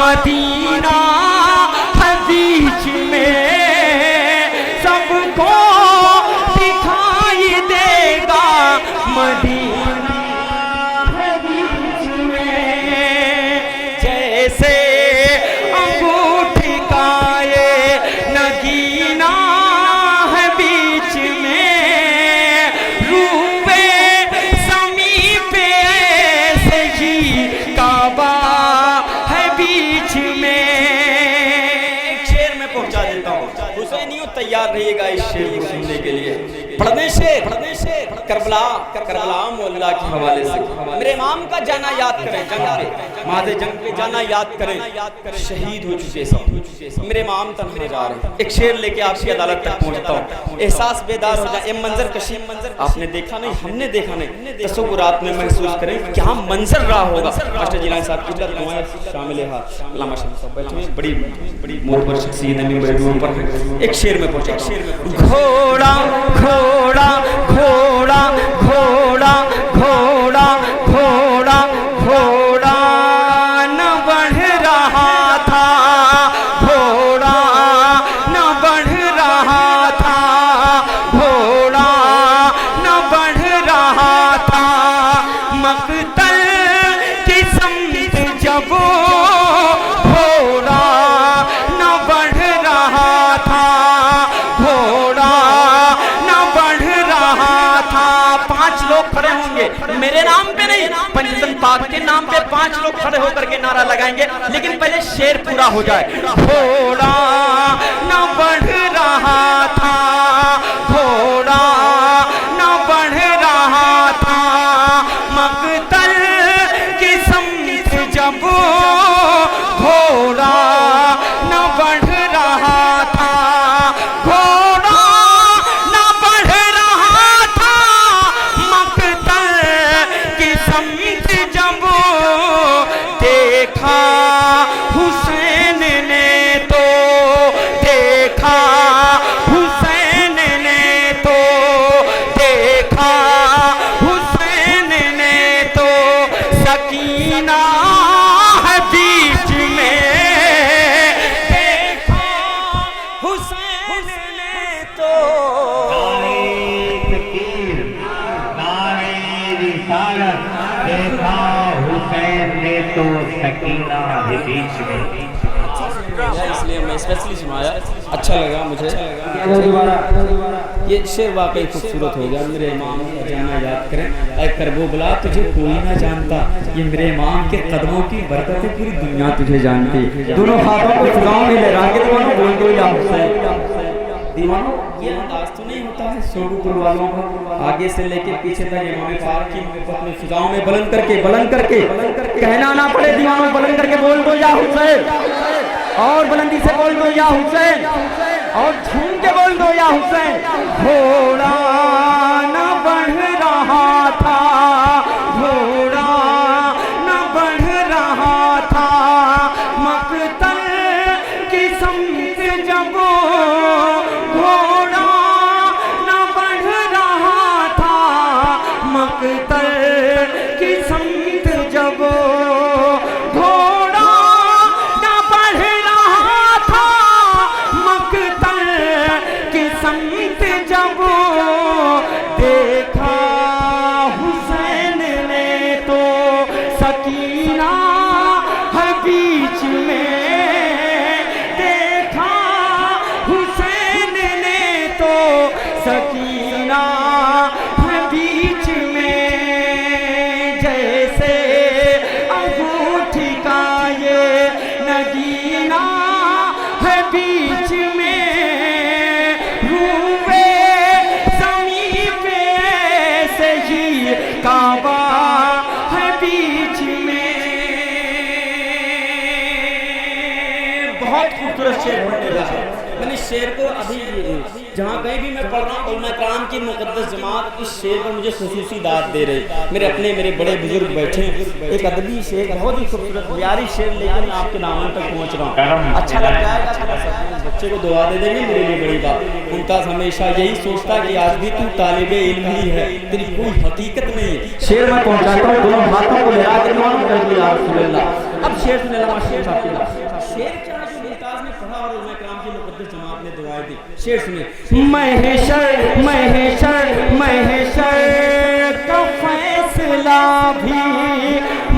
مدینہ ہے بیچ میں سب کو دکھائی دے گا مدینہ ہے بیچ میں جیسے انگوٹھی کا یہ نگینہ ہے بیچ میں روبے زمین پہ ایسے ہی کعبہ ہے بیچ میں ایک شعر میں پہنچا دیتا ہوں حسینیوں تیار رہیے گا اس شعر کو سننے کے لیے پڑھنے سے کربلا مولا کے حوالے سے میرے امام کا جانا یاد کریں جنگ پہ ماض جنگ پہ جانا یاد کریں شہید ہو چکے سب میرے امام تنہا جا رہے ہیں ایک شعر لے کے آپ کی عدالت تک پہنچتا ہوں احساس بیدار ہو جائے منظر کشی آپ نے دیکھا نہیں ہم نے دیکھا نہیں تصورات میں محسوس کریں کیا منظر رہا ہوگا ماسٹر جیلانی صاحب کی دعائیں شامل ہے علامہ شاہ صاحب بیٹھے ہیں بڑی معتبر شخصیت ہیں بڑے اوپر ایک شعر میں پہنچا گھوڑا گھوڑا گھوڑا گھوڑا گھوڑا گھوڑا گھوڑا نہ بڑھ رہا تھا گھوڑا نہ بڑھ رہا تھا گھوڑا نہ بڑھ رہا تھا مقتل کی سمت جب گھوڑا نہ بڑھ رہا تھا گھوڑا نہ بڑھ رہا تھا 5 لوگ کھڑے ہوں گے میرے نام پہ نہیں پنجتن پاک کے نام پہ 5 لوگ کھڑے ہو کر کے نعرہ لگائیں گے لیکن پہلے شعر پورا ہو جائے گھوڑا نہ بڑھ رہا تھا گھوڑا نہ بڑھ رہا تھا مقتل کی سمت جب گھوڑا نہ بڑھ رہا تھا گھوڑا نہ بڑھ رہا تھا مقتل کی سمت جب دیکھا حسین نے تو دیکھا حسین نے تو دیکھا حسین نے تو سکینہ ہے بیچ میں دیکھا حسین نے تو نعرے تکبیر نعرے رسالت دیکھا حسین نے تو سکینہ ہے بیچ میں اس لیے میں اسپیشلی سنایا اچھا لگا مجھے یہ شعر واقعی خوبصورت ہو گیا میرے امام کا جانا یاد کریں اے کربلا تجھے کوئی نہ جانتا یہ میرے امام کے قدموں کی برکت پوری دنیا تجھے جانتی دونوں ہاتھوں کو فضاؤں میں لہرا کے دیوانوں بول دو یا حسین دیوانوں یہ انداز تو نہیں ہوتا ہے سوڈو پور والوں کا آگے سے لے کے پیچھے تک امام پاک کی محبت میں فضاؤں میں بلند کر کے کہنا نہ پڑے دیوانوں بلند کر کے بول دو یا حسین اور بلندی سے بول دو یا حسین اور جھوم کے بول دو یا حسین گھوڑا نہ بڑھ رہا تھا گھوڑا نہ بڑھ رہا تھا مقتل کی سمت جب گھوڑا نہ بڑھ رہا تھا مقتل کی سمت جب گھوڑا نہ بڑھ رہا تھا مقتل کی سمت جب دیکھا حسین نے تو سکینہ ہے بیچ میں دیکھا حسین نے تو سکینہ ہے بیچ میں جیسے انگوٹھی کا یہ نگینہ ہے بیچ میں روبے زمین پہ ایسے ہی کعبہ ہے بیچ میں بہت خوبصورت شعر پڑھنے لگا میں نے شعر کو ابھی جہاں کہیں بھی میں پڑھ رہا ہوں علماء کرام کی مقدس جماعت اس شعر پر مجھے خصوصی داد دے رہے میرے بڑے بزرگ بیٹھے ہیں ایک ادبی شعر بہت ہی خوبصورت معیاری شعر لے کر میں آپ کے دامن تک پہنچ رہا ہوں اچھا لگ جائے گا بچے کو دعا دے دیں گے میرے لیے بڑی بات ممتاز ہمیشہ یہی سوچتا کہ آج بھی تو طالب علم ہی ہے تیری کوئی حقیقت نہیں ہے شعر میں پہنچاتا ہوں دونوں ہاتھوں کو لہرا کے دعا کر دیا رسول اللہ اب شعر سنے علامہ شیر صاحب کے شعر کیا جو ممتاز نے پڑھا اور علماء کرام کی مقدس جماعت نے دعائیں دی. شعر سنے. محشر محشر محشر کا فیصلہ بھی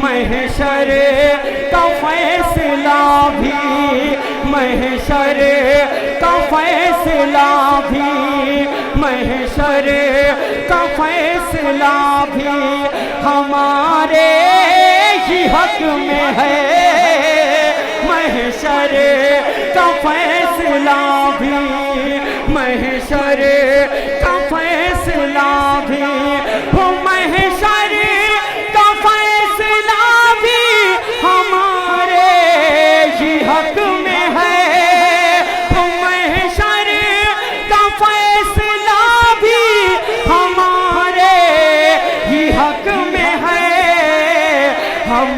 محشر کا فیصلہ بھی محشر کا فیصلہ بھی محشر کا فیصلہ بھی ہمارے ہی حق میں ہے. محشر کا فیصلہ بھی محشر کا فیصلہ بھی محشر کا فیصلہ بھی ہمارے ہی حق میں ہے. محشر کا فیصلہ بھی ہمارے ہی حق میں ہے. ہم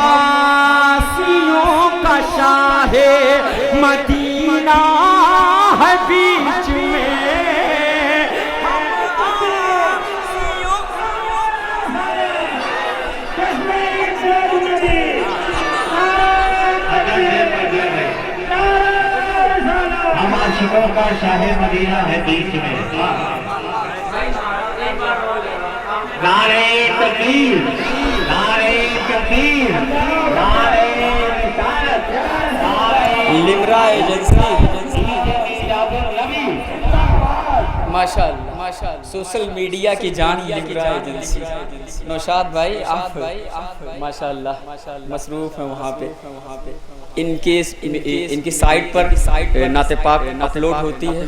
آسیوں کا شاہ مدینہ ہے بیچ میں. ہم عاشقوں کا شاہ مدینہ ہے بیچ میں. نعرہ تکبیر نعرہ تکبیر نعرہ رسالت لمرا ایجنسی. ماشاءاللہ سوشل میڈیا کی جان لمرا ایجنسی. نوشاد بھائی آپ ماشاءاللہ مصروف ہیں وہاں پہ. ان کی سائٹ پر نعت پاک اپلوڈ ہوتی ہے.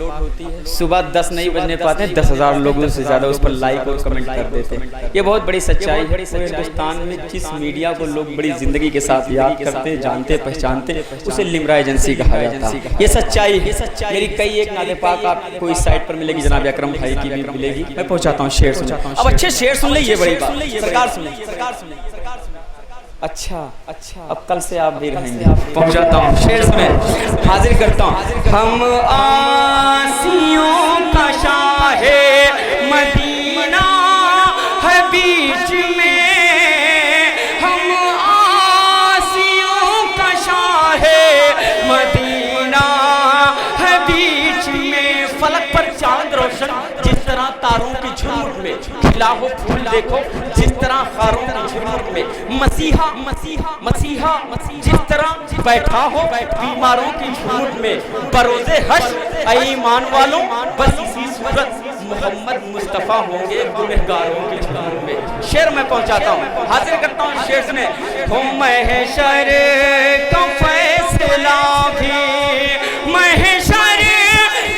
صبح 10 نہیں بجنے پاتے ہیں 10,000 لوگوں سے زیادہ اس پر لائک اور کمنٹ کر دیتے ہیں. یہ بہت بڑی سچائی ہے. ہندوستان میں جس میڈیا کو لوگ بڑی زندگی کے ساتھ یاد کرتے جانتے پہچانتے اسے لمرا ایجنسی کہا جاتا ہے. یہ سچائی ہے. میری کئی ایک نعت پاک آپ کو اس سائٹ پر ملے گی. جناب اکرم بھائی کی بھی ملے گی. میں پہنچاتا ہوں شعر سنیں. اب اچھے شعر سن لیں. یہ بڑی بات سرکار سن لیں. اچھا اب کل سے آپ بھی رہیں گے. پہنچاتا ہوں شعر میں حاضر کرتا ہوں. ہم آسیوں کا شاہ مدینہ ہے بیچ میں. ہم آسیوں کا شاہ مدینہ ہے بیچ میں. فلک پر چاند روشن جس طرح تاروں کی جھمک میں کھلا ہو پھول دیکھو جس طرح خاروں کی جھمک میں. مسیحا جس طرح بیٹھا ہو بیماروں کی جھمک میں. بروز حشر اے ایمان والوں بس اسی صورت محمد مصطفیٰ ہوں گے گنہگاروں کی جھمک میں. شعر میں پہنچاتا ہوں حاضر کرتا ہوں شعر سنے. محشر کا فیصلہ بھی محشر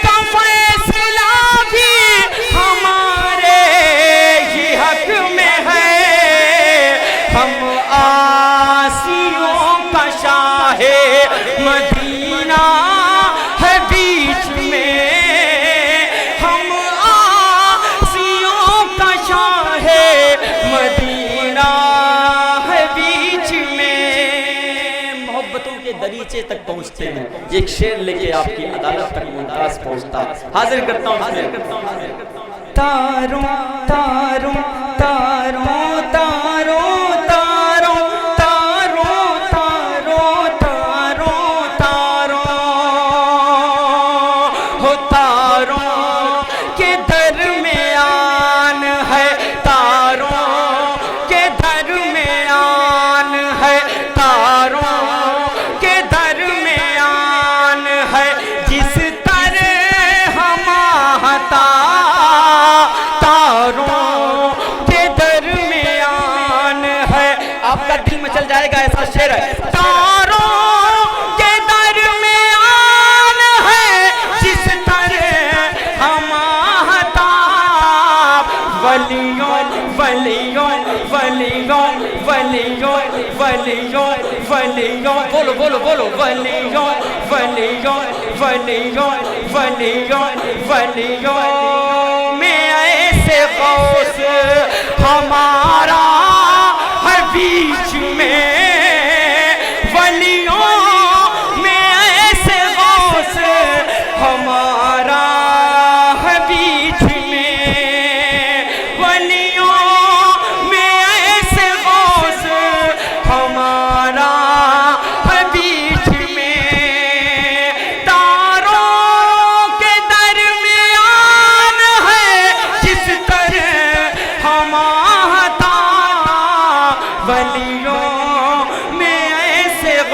کا فیصلہ بھی ہمارے ہی حق میں ہے. ہم آسیوں کا شاہ مدینہ ہے بیچ میں. ہم آسیوں کا شاہ مدینہ ہے بیچ میں. محبتوں کے دریچے تک پہنچتے ہیں. ایک شعر لے کے آپ کی عدالت تک ممتاز پہنچتا. حاضر کرتا ہوں تاروں تاروں تاروں تاروں تاروں تاروں تاروں تاروں تاروں ہو تاروں کے درمیان ہے. تاروں کے درمیان ہے. تاروں کے درمیان ہے. جس طرح ہم تاروں کے درمیان ہے. آپ کا دل میں چل جائے گا ایسا شعر ہے. تاروں کے درمیان ہے جس طرح ہم ولیوں ولیوں ولیوں ولیوں ولیوں ولیوں بولو بولو بولو ولیوں ولیوں ولیوں ولیوں ولیوں میں ایسے غوث ہمارا ہے بیچ میں. ولیوں میں ایسے غوث ہمارا ہے بیچ میں. ولیوں میں ایسے غوث ہمارا